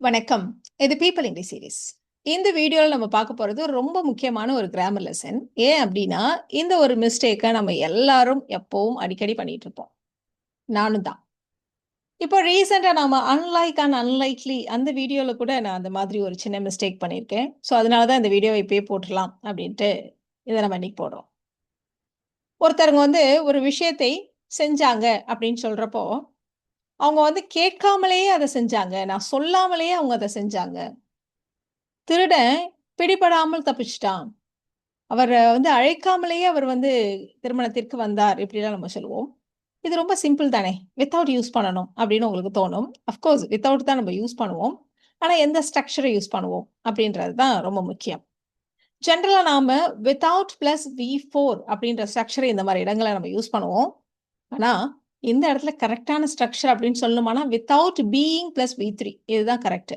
வணக்கம். இது people English series. இந்த வீடியோல நம்ம பார்க்க போறது ரொம்ப முக்கியமான ஒரு கிராமர் லெசன். ஏன் அப்டின்னா, இந்த ஒரு மிஸ்டேக்க நம்ம எல்லாரும் எப்பவும் அடிக்கடி பண்ணிட்டு இருப்போம். நானும் தான். இப்போ ரீசென்ட்டா நாம அன்லைக் அண்ட் அன்லைக்லி அந்த வீடியோல கூட நான் அந்த மாதிரி ஒரு சின்ன மிஸ்டேக் பண்ணியிருக்கேன். ஸோ, அதனால தான் இந்த வீடியோவ இப்பயே போட்டுறலாம் அப்டின்ட்டு இத நம்ம இன்னைக்கு போடுறோம். ஒருத்தருங்க ஒரு விஷயத்தை செஞ்சாங்க அப்டின்னு சொல்றப்போ, அவங்க கேட்காமலேயே அத செஞ்சாங்க. நான் சொல்லாமலேயே அவங்க அத செஞ்சாங்க. திருடன் பிடிபடாமல் தப்பிச்சுட்டான். அவர அழைக்காமலேயே அவர் திருமணத்திற்கு வந்தார். இப்படிலாம் நம்ம சொல்லுவோம். இது ரொம்ப சிம்பிள் தானே! வித்தவுட் யூஸ் பண்ணணும் அப்படின்னு உங்களுக்கு தோணும். அஃப்கோர்ஸ் வித்தவுட் தான் நம்ம யூஸ் பண்ணுவோம். ஆனா எந்த ஸ்ட்ரக்சர யூஸ் பண்ணுவோம் அப்படின்றது தான் ரொம்ப முக்கியம். ஜெனரலா நாம வித்தவுட் பிளஸ் வி4 அப்படின்ற ஸ்ட்ரக்சர இந்த மாரி இடங்கள்ல நம்ம யூஸ் பண்ணுவோம். ஆனா இந்த இடத்துல கரெக்ட்டான ஸ்ட்ரக்சர் அப்படின்னு சொல்லணுமானா வித்தவுட் பீயிங் பிளஸ் வி3 இதுதான் கரெக்ட்.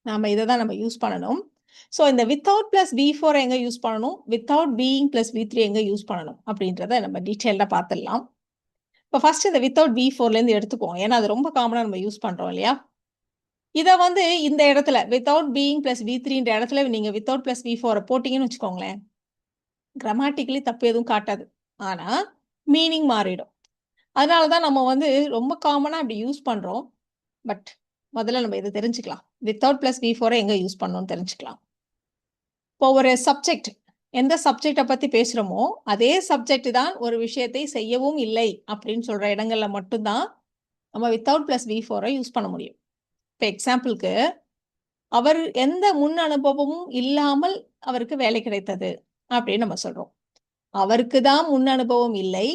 நாம இத தான் நம்ம யூஸ் பண்ணணும். ஸோ இந்த வித்தவுட் பிளஸ் வி4 எங்க யூஸ் பண்ணணும்? வித்தவுட் பீயிங் பிளஸ் வி3 எங்க யூஸ் பண்ணணும்? அப்படின்றத நம்ம டீட்டெயில்டா பார்த்துடலாம். இப்போ ஃபர்ஸ்ட் இந்த வித்தவுட் வி4லேருந்து எடுத்துக்குவோம். ஏன்னா அது ரொம்ப காமனா நம்ம யூஸ் பண்றோம் இல்லையா? இத இந்த இடத்துல வித்தவுட் பீயிங் பிளஸ் வி3ன்ற இடத்துல நீங்க வித்தவுட் பிளஸ் வி4 போட்டீங்கன்னு வச்சுக்கோங்களேன். கிராமட்டிக்கலி தப்பு எதுவும் காட்டாது. ஆனா மீனிங் மாறிடும். அதனால தான் நம்ம ரொம்ப காமனா அப்படி யூஸ் பண்றோம். பட் முதல்ல நம்ம இத தெரிஞ்சுக்கலாம். வித்தவுட் பிளஸ் வி4 எங்க யூஸ் பண்ணணும்னு தெரிஞ்சுக்கலாம். இப்போ ஒரு சப்ஜெக்ட் எந்த சப்ஜெக்ட்ட பத்தி பேசுறோமோ, அதே சப்ஜெக்ட் தான் ஒரு விஷயத்தை செய்யவும் இல்லை அப்படின்னு சொல்ற இடங்கள்ல மட்டும் தான் நம்ம வித்தவுட் பிளஸ் வி4 யூஸ் பண்ண முடியும். இப்ப எக்ஸாம்பிள்க்கு அவர் எந்த முன் அனுபவமும் இல்லாமல் அவருக்கு வேலை கிடைத்தது அப்படின்னு நம்ம சொல்றோம். அவருக்கு தான் முன் அனுபவம் இல்லை.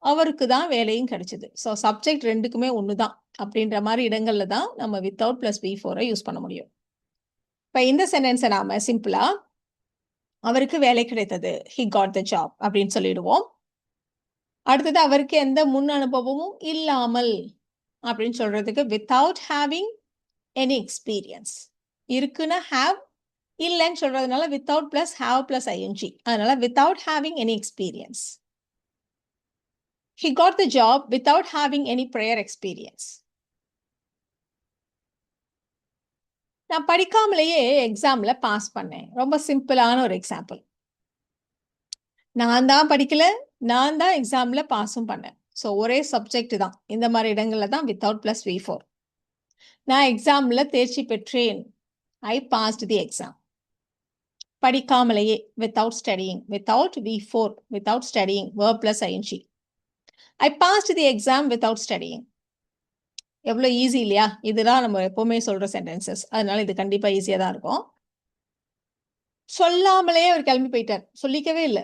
அவருக்கு தான் வேலையும் கிடைச்சது. ஸோ சப்ஜெக்ட் 2க்குமே ஒண்ணு தான். அப்படின்ற மாரி இடங்கள்ல தான் நம்ம வித்தவுட் பிளஸ் வி4 யூஸ் பண்ண முடியும். இப்ப இந்த சென்டென்ஸ நாம சிம்பிளா அவருக்கு வேலை கிடைத்தது. ஹி காட் த ஜாப் அப்படின்னு சொல்லிடுவோம். அடுத்தது அவருக்கு எந்த முன் அனுபவமும் இல்லாமல் அப்படின்னு சொல்றதுக்கு வித்தவுட் ஹேவிங் எனி எக்ஸ்பீரியன்ஸ். இருக்குன்னா ஹேவ், இல்லன்னு சொல்றதுனால without plus have plus ING. அதனால without having any experience. He got the job without having any prior experience. நான் படிக்காமலேயே எக்ஸாம்ல பாஸ் பண்ணேன். ரொம்ப சிம்பிளான ஒரு எக்ஸாம்பிள். நான் தான் படிக்கல. நான் தான் எக்ஸாம்ல பாஸும் பண்ணேன். ஸோ ஒரே சப்ஜெக்ட் தான். இந்த மாரி இடங்கள்ல தான் வித்தவுட் பிளஸ் வி4. நான் எக்ஸாம்ல தேர்ச்சி பெற்றேன். I passed the exam. படிக்காமலேயே வித்தவுட் ஸ்டடியிங். வித்தவுட் வி4. Without studying. Verb plus ING. I passed the exam without studying. எவ்வளோ ஈஸி இல்லையா? இதுதான் நம்ம எப்பவுமே சொல்ற சென்டென்சஸ். அதனால இது கண்டிப்பா ஈஸியா தான் இருக்கும். சொல்லாமலே அவர் கிளம்பி போயிட்டார். சொல்லிக்கவே இல்ல.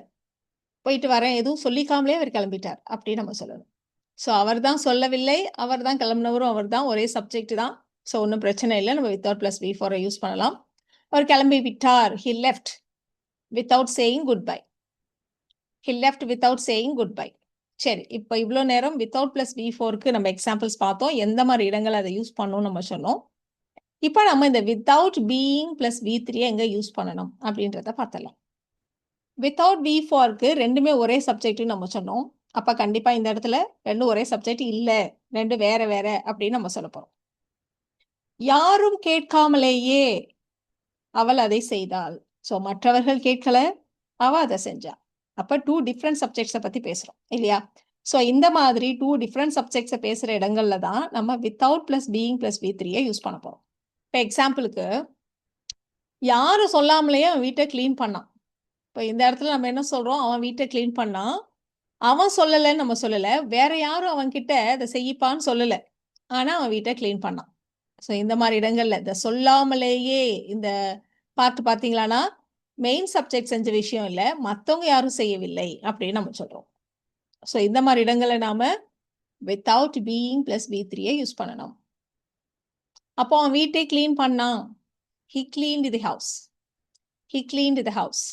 போயிட்டு வரேன் எதுவும் சொல்லிக்காமலே அவர் கிளம்பிட்டார். அப்படின்னு நம்ம சொல்லணும். ஸோ அவர் தான் சொல்லவில்லை. அவர் தான் கிளம்பினவரும் அவர் தான். ஒரே சப்ஜெக்ட் தான். ஸோ ஒண்ணும் பிரச்சனை இல்ல. நம்ம வித்தவுட் பிளஸ் வி4 யூஸ் பண்ணலாம். அவர் கிளம்பி விட்டார். He left without saying good bye. He left without saying good bye. சரி. இப்போ இவ்வளோ நேரம் வித்தவுட் பிளஸ் வி4க்கு நம்ம எக்ஸாம்பிள்ஸ் பார்த்தோம். எந்த மாதிரி இடங்கள் அதை யூஸ் பண்ணணும்னு நம்ம சொன்னோம். இப்போ நம்ம இந்த வித்தவுட் பீயிங் பிளஸ் வி3 எங்க யூஸ் பண்ணணும் அப்படின்றத பார்த்தலாம். வித்தவுட் வி4க்கு ரெண்டுமே ஒரே சப்ஜெக்ட்னு நம்ம சொன்னோம். அப்ப கண்டிப்பா இந்த இடத்துல ரெண்டும் ஒரே சப்ஜெக்ட் இல்ல. 2 வேற வேற அப்படின்னு நம்ம சொல்ல போறோம். யாரும் கேட்காமலேயே அவள் அதை செய்தாள். ஸோ மற்றவர்கள் கேட்கல, அவ அதை செஞ்சா. அப்ப 2 டிஃபரண்ட் சப்ஜெக்ட்ஸ பத்தி பேசுறோம் இல்லையா? ஸோ இந்த மாதிரி 2 டிஃபரண்ட் சப்ஜெக்ட்ஸ பேசுற இடங்கள்ல தான் நம்ம வித்தவுட் பிளஸ் பீயிங் பிளஸ் வி3 யூஸ் பண்ண போறோம். இப்போ எக்ஸாம்பிளுக்கு யாரும் சொல்லாமலேயே அவன் வீட்டை கிளீன் பண்ணான். இப்போ இந்த இடத்துல நம்ம என்ன சொல்றோம்? அவன் வீட்டை கிளீன் பண்ணான். அவன் சொல்லலன்னு நம்ம சொல்லல. வேற யாரும் அவன்கிட்ட இத செய்யிப்பான்னு சொல்லல. ஆனா அவன் வீட்ட கிளீன் பண்ணான். ஸோ இந்த மாரி இடங்கள்ல இந்த சொல்லாமலேயே இந்த பார்ட் பார்த்தீங்களான்னா, மெயின் சப்ஜெக்ட் செஞ்ச விஷயம் இல்ல. மத்தவங்க யாரும் செய்யவில்லை அப்படின்னு நம்ம சொல்றோம். ஸோ இந்த மாரி இடங்கள்ல நாம வித்தவுட் பீயிங் பிளஸ் வி3 யூஸ் பண்ணணும். அப்போ அவன் வீட்டை கிளீன் பண்ணான். He cleaned the house. He cleaned the house.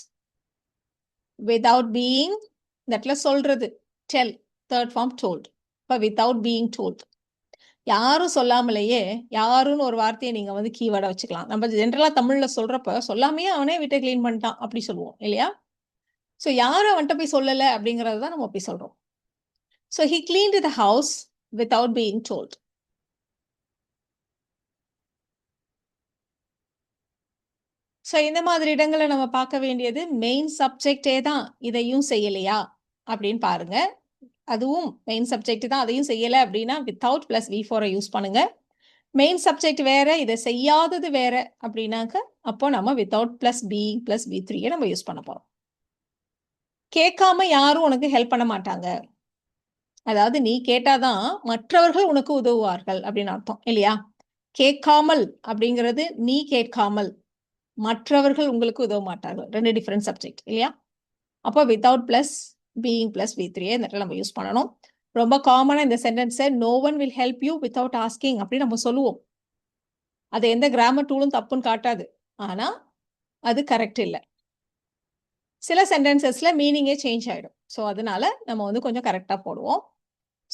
Without being இந்த இடத்துல சொல்றது டெல் தேர்ட் ஃபார்ம் டோல்ட். இப்போ வித்தவுட் பீயிங் டோல்ட். யாரும் சொல்லாமலேயே யாருன்னு ஒரு வார்த்தையை நீங்க கீவேர்டா வச்சுக்கலாம். நம்ம ஜென்ரலா தமிழ்ல சொல்றப்ப சொல்லாமயே அவனே வீட்டை கிளீன் பண்ணிட்டான் அப்படி சொல்லுவோம் இல்லையா? ஸோ யாரும் அவன்கிட்ட போய் சொல்லல அப்படிங்கறது தான் நம்ம அப்படி சொல்றோம். So he cleaned the house without being told. So இந்த மாதிரி இடங்களை நம்ம பார்க்க வேண்டியது மெயின் சப்ஜெக்டே தான் இதையும் செய்யலையா அப்படின்னு பாருங்க. அதுவும் மெயின் சப்ஜெக்ட் தான், அதையும் செய்யலை அப்படின்னா வித்தவுட் ப்ளஸ் V4 யூஸ் பண்ணுங்க. மெயின் சப்ஜெக்ட் வேற, இதை செய்யாதது வேற அப்படின்னாக்க அப்போ நம்ம without plus being plus V3 நம்ம யூஸ் பண்ண போறோம். கேட்காம யாரும் உனக்கு ஹெல்ப் பண்ண மாட்டாங்க. அதாவது நீ கேட்டாதான் மற்றவர்கள் உனக்கு உதவுவார்கள் அப்படின்னு அர்த்தம் இல்லையா? கேட்காமல் அப்படிங்கிறது நீ கேட்காமல் மற்றவர்கள் உங்களுக்கு உதவ மாட்டார்கள். 2 டிஃபரெண்ட் சப்ஜெக்ட் இல்லையா? அப்போ without plus being plus V3 இந்த இடத்துல நம்ம யூஸ் பண்ணணும். ரொம்ப காமனா இந்த சென்டென்ஸை no one will help you without asking அப்படின்னு நம்ம சொல்லுவோம். அது எந்த கிராமர் டூலும் தப்புன்னு காட்டாது, ஆனா அது கரெக்ட் இல்லை. சில சென்டென்சஸ்ல மீனிங்கே சேஞ்ச் ஆயிடும். ஸோ அதனால நம்ம வந்து கொஞ்சம் கரெக்டா போடுவோம்.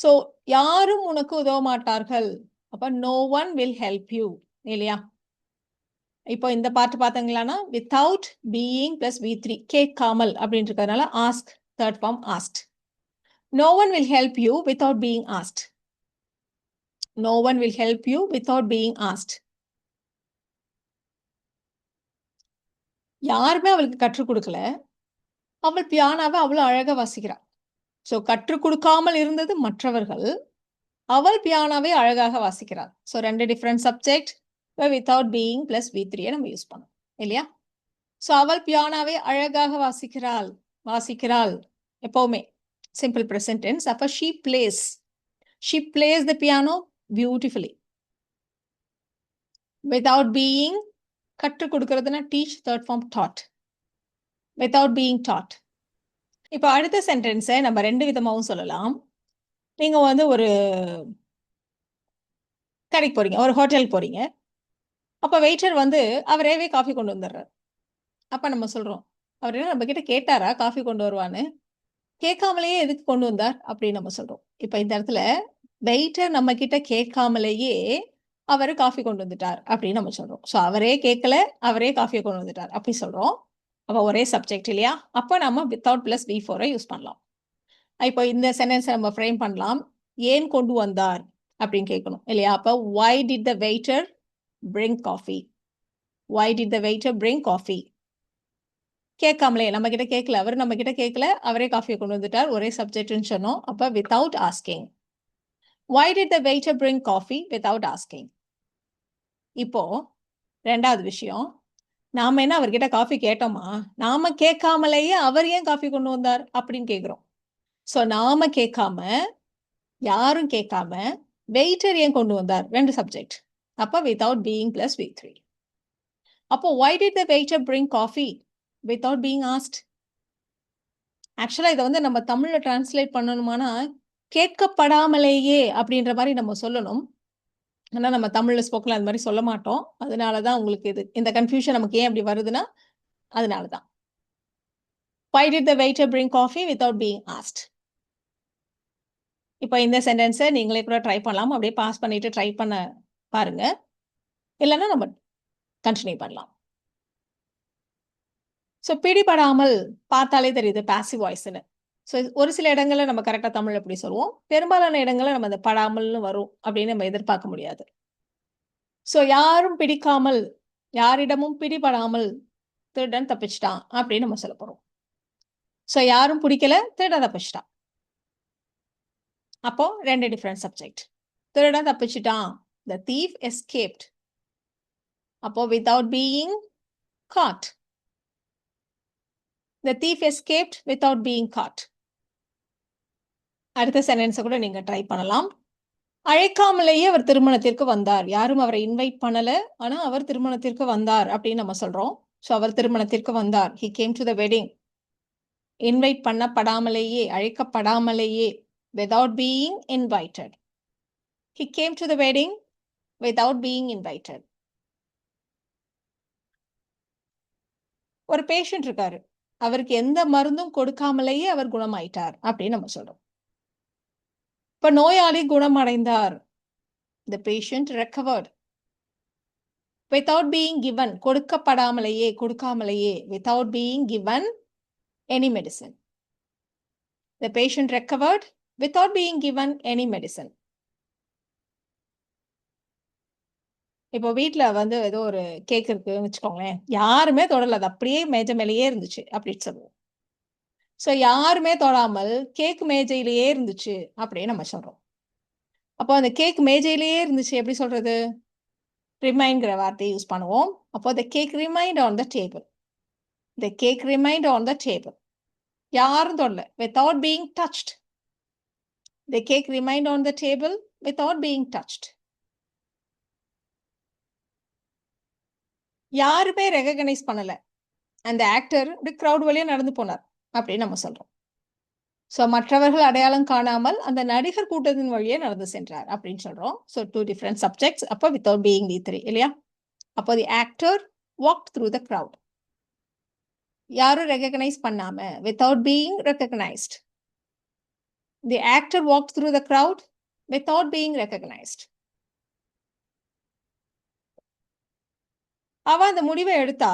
ஸோ யாரும் உனக்கு உதவ மாட்டார்கள், அப்ப no one will help you இல்லையா? இப்போ இந்த பார்ட் பார்த்தீங்களான்னா வித்தவுட் பீயிங் பிளஸ் V3 கேட்காமல் அப்படின்னு இருக்கிறதுனால ask, third form asked. No one will help you without being asked. No one will help you without being asked. யாருமே அவளுக்கு கற்றுக் கொடுக்கல, அவள் பியானாவை அவ்வளவு அழகா வாசிக்கிறாள். ஸோ கற்றுக் கொடுக்காமல் இருந்தது மற்றவர்கள், அவள் பியானாவை அழகாக வாசிக்கிறாள். So 2 different subject, without being plus V3 நம்ம யூஸ் பண்ணோம் இல்லையா? ஸோ அவள் பியானாவை அழகாக வாசிக்கிறாள் எப்பவுமே சிம்பிள் ப்ரெசன்ட் டென்ஸ். அப்போ she plays the piano beautifully. without being கற்றுக் கொடுக்கிறதுனா teach, third form taught. without being taught. இப்போ அடுத்த சென்டென்ஸை நம்ம 2 விதமாகவும் சொல்லலாம். நீங்க வந்து ஒரு கடைக்கு போறீங்க, ஒரு ஹோட்டலுக்கு போறீங்க. அப்போ வெயிட்டர் வந்து அவரேவே காஃபி கொண்டு வந்துடுறார். அப்ப நம்ம சொல்றோம், அவர் என்ன நம்ம கிட்ட கேட்டாரா காஃபி கொண்டு வருவான்னு? கேட்காமலேயே எதுக்கு கொண்டு வந்தார் அப்படின்னு நம்ம சொல்றோம். இப்ப இந்த இடத்துல வெயிட்டர் நம்ம கிட்ட கேட்காமலேயே அவரு காஃபி கொண்டு வந்துட்டார் அப்படின்னு நம்ம சொல்றோம். ஸோ அவரே கேட்கல, அவரே காஃபியை கொண்டு வந்துட்டார் அப்படி சொல்றோம். அப்போ ஒரே சப்ஜெக்ட் இல்லையா? அப்போ நம்ம வித்தவுட் பிளஸ் V4 யூஸ் பண்ணலாம். இப்போ இந்த சென்டென்ஸை நம்ம ஃப்ரேம் பண்ணலாம். ஏன் கொண்டு வந்தார் அப்படின்னு கேட்கணும் இல்லையா? அப்போ why did the waiter bring coffee? why did the waiter bring coffee? கேட்காமலே, நம்ம கிட்ட கேட்கல, அவர் நம்ம கிட்ட கேட்கல, அவரே காஃபியை கொண்டு வந்துட்டார், ஒரே சப்ஜெக்ட்னு சொன்னோம். அப்ப without asking. why did the waiter bring coffee without asking? இப்போ 2வது விஷயம், நாம என்ன அவர்கிட்ட காஃபி கேட்டோமா? நாம கேட்காமலேயே அவர் ஏன் காஃபி கொண்டு வந்தார் அப்படின்னு கேட்கிறோம். ஸோ நாம கேட்காம, யாரும் கேட்காம வெயிட்டர் ஏன் கொண்டு வந்தார், 2 சப்ஜெக்ட். அப்ப வித்தவுட் பீயிங் பிளஸ் V3. அப்போ why did the waiter bring coffee without being asked? ஆக்சுவலா இதை வந்து நம்ம தமிழ்ல டிரான்ஸ்லேட் பண்ணணுமானா கேட்கப்படாமலேயே அப்படின்ற மாதிரி நம்ம சொல்லணும். ஆனா நம்ம தமிழ்ல ஸ்போக்கன்ல அது மாதிரி சொல்ல மாட்டோம். அதனாலதான் உங்களுக்கு இது இந்த கன்ஃபியூஷன் நமக்கு ஏன் அப்படி வருதுன்னா அதனாலதான். why did the waiter bring coffee without being asked? இப்போ இந்த சென்டென்ஸை நீங்களே கூட ட்ரை பண்ணலாம். அப்படியே பாஸ் பண்ணிட்டு ட்ரை பண்ண பாருங்க, இல்லைன்னா நம்ம கண்டினியூ பண்ணலாம். ஸோ பிடிபடாமல் பார்த்தாலே தெரியுது பாசிவ் வாய்ஸ்ன்னு. ஸோ ஒரு சில இடங்கள்ல நம்ம கரெக்டாக தமிழ் எப்படி சொல்லுவோம், பெரும்பாலான இடங்கள்ல நம்ம இந்த படாமல்னு வரும் அப்படின்னு நம்ம எதிர்பார்க்க முடியாது. ஸோ யாரும் பிடிக்காமல், யாரிடமும் பிடிபடாமல் திருடன் தப்பிச்சிட்டான் அப்படின்னு நம்ம சொல்ல போறோம். ஸோ யாரும் பிடிக்கல, திருடன் தப்பிச்சிட்டான். அப்போ 2 டிஃபரெண்ட் சப்ஜெக்ட். திருடன் தப்பிச்சிட்டான், the thief escaped. அப்போ without being caught. the thief escaped without being caught. அடுத்த சென்டென்ஸை கூட நீங்க ட்ரை பண்ணலாம். அழைக்காமலேயே அவர் திருமணத்திற்கு வந்தார். யாரும் அவரை இன்வைட் பண்ணல, ஆனா அவர் திருமணத்திற்கு வந்தார் அப்படின்னு நம்ம சொல்றோம். ஸோ அவர் திருமணத்திற்கு வந்தார், he came to the wedding. Invite பண்ணப்படாமலேயே, அழைக்கப்படாமலேயே, without being invited. he came to the wedding without being invited. ஒரு பேஷண்ட் இருக்காரு, அவருக்கு எந்த மருந்தும் கொடுக்காமலேயே அவர் குணமாயிட்டார் அப்படின்னு நம்ம சொல்றோம். இப்ப நோயாளி குணமடைந்தார், the patient recovered. without being given, கொடுக்காமலேயே, without being given any medicine. the patient recovered without being given any medicine. இப்போ வீட்ல வந்து ஏதோ ஒரு கேக் இருக்குன்னு வச்சுக்கோங்களேன். யாருமே தொடல. அது அப்படியே மேஜை மேலேயே இருந்துச்சு அப்படின்னு சொல்லுவோம். ஸோ யாருமே தொடாமல் கேக் மேஜையிலேயே இருந்துச்சு அப்படின்னு நம்ம சொல்றோம். அப்போ அந்த கேக் மேஜையிலேயே இருந்துச்சு எப்படி சொல்றது? ரிமைன்ங்கிற வார்த்தைய யூஸ் பண்ணுவோம். அப்போ the cake remained on the table. The cake remained on the table. யாரும் தொடல. Without being touched. The cake remained on the table without being touched. யாருமே ரெகக்னைஸ் பண்ணல. அந்த ஆக்டர் இப்படி கிரவுட் வழியா நடந்து போனார் அப்படின்னு நம்ம சொல்றோம். ஸோ மற்றவர்கள் அடையாளம் காணாமல் அந்த நடிகர் கூட்டத்தின் வழியே நடந்து சென்றார் அப்படின்னு சொல்றோம். So 2 different subjects. அப்போ வித்தவுட் பீயிங் V3 இல்லையா? அப்போ the actor walked through the crowd. யாரும் ரெகக்னைஸ் பண்ணாம without being recognised. The actor walked through the crowd without being recognised. அவ அந்த முடிவை எடுத்தா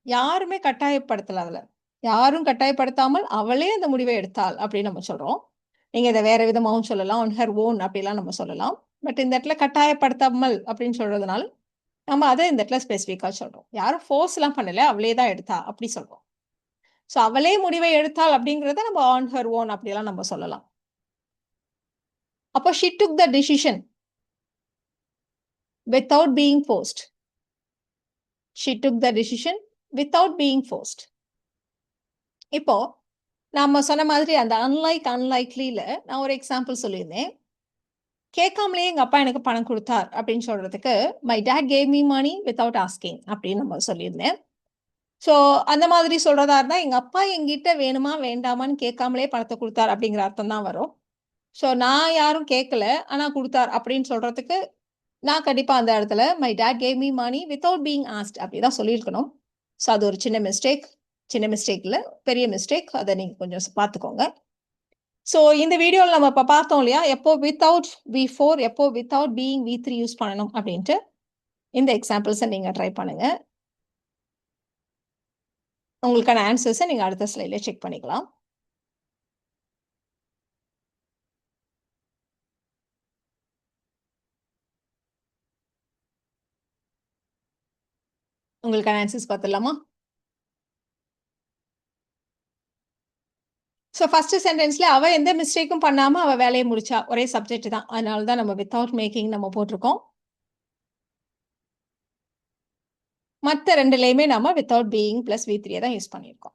யாருமே கட்டாயப்படுத்தல அதுல. யாரும் கட்டாயப்படுத்தாமல் அவளே அந்த முடிவை எடுத்தாள் அப்படின்னு நம்ம சொல்றோம். நீங்க இதை வேற விதமாகவும் சொல்லலாம். ஆன் ஹர் ஓன் அப்படிலாம் நம்ம சொல்லலாம். பட் இந்த இடத்துல கட்டாயப்படுத்தாமல் அப்படின்னு சொல்றதுனால நம்ம அதை இந்த இடத்துல ஸ்பெசிஃபிக்கா சொல்றோம். யாரும் ஃபோர்ஸ் எல்லாம் பண்ணல, அவளே தான் எடுத்தா அப்படி சொல்றோம். ஸோ அவளே முடிவை எடுத்தாள் அப்படிங்கிறத நம்ம ஆன் ஹர் ஓன் அப்படிலாம் நம்ம சொல்லலாம். அப்போ she took the decision without being forced. She took the decision without being forced. இப்போ நாம சொன்ன மாதிரி அந்த அன்லைக்லில நான் ஒரு எக்ஸாம்பிள் சொல்லியிருந்தேன். கேட்காமலே எங்க அப்பா எனக்கு பணம் கொடுத்தார் அப்படின்னு சொல்றதுக்கு my dad gave me money without asking அப்படின்னு நம்ம சொல்லியிருந்தேன். ஸோ அந்த மாதிரி சொல்றதா இருந்தா எங்க அப்பா எங்கிட்ட வேணுமா வேண்டாமான்னு கேட்காமலே பணத்தை கொடுத்தார் அப்படிங்கிற அர்த்தம் தான் வரும். ஸோ நான் யாரும் கேட்கல ஆனா கொடுத்தார் அப்படின்னு சொல்றதுக்கு நான் கண்டிப்பா அந்த இடத்துல my dad gave me money without being asked அப்படிதான் சொல்லியிருக்கணும். ஸோ அது ஒரு சின்ன மிஸ்டேக் இல்லை, பெரிய மிஸ்டேக். அதை நீங்க கொஞ்சம் பார்த்துக்கோங்க. ஸோ இந்த வீடியோவில் நம்ம இப்போ பார்த்தோம் இல்லையா, எப்போ வித்தவுட் V4 எப்போ வித்தவுட் பீயிங் V3 யூஸ் பண்ணணும் அப்படின்ட்டு. இந்த எக்ஸாம்பிள்ஸை நீங்கள் ட்ரை பண்ணுங்க. உங்களுக்கான ஆன்சர்ஸை நீங்கள் அடுத்த ஸ்லைட்ல செக் பண்ணிக்கலாம். உங்களுக்கான ஆன்சர்ஸ் பார்த்துடலாமா? ஸோ ஃபர்ஸ்ட் சென்டென்ஸ்ல அவ எந்த மிஸ்டேக்கும் பண்ணாம அவ வேலையை முடிச்சா. ஒரே சப்ஜெக்ட் தான், அதனால தான் நம்ம வித்தவுட் மேக்கிங் நம்ம போட்டிருக்கோம். மற்ற ரெண்டுலையுமே நாம வித்தவுட் பீயிங் பிளஸ் V3 தான் யூஸ் பண்ணியிருக்கோம்.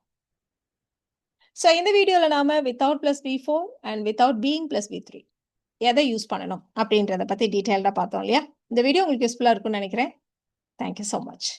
ஸோ இந்த வீடியோவில் நாம without plus V4 and without being plus V3 எதை யூஸ் பண்ணணும் அப்படின்றத பத்தி டீட்டெயில்டா பார்த்தோம் இல்லையா? இந்த வீடியோ உங்களுக்கு யூஸ்ஃபுல்லா இருக்கும்னு நினைக்கிறேன். Thank you so much.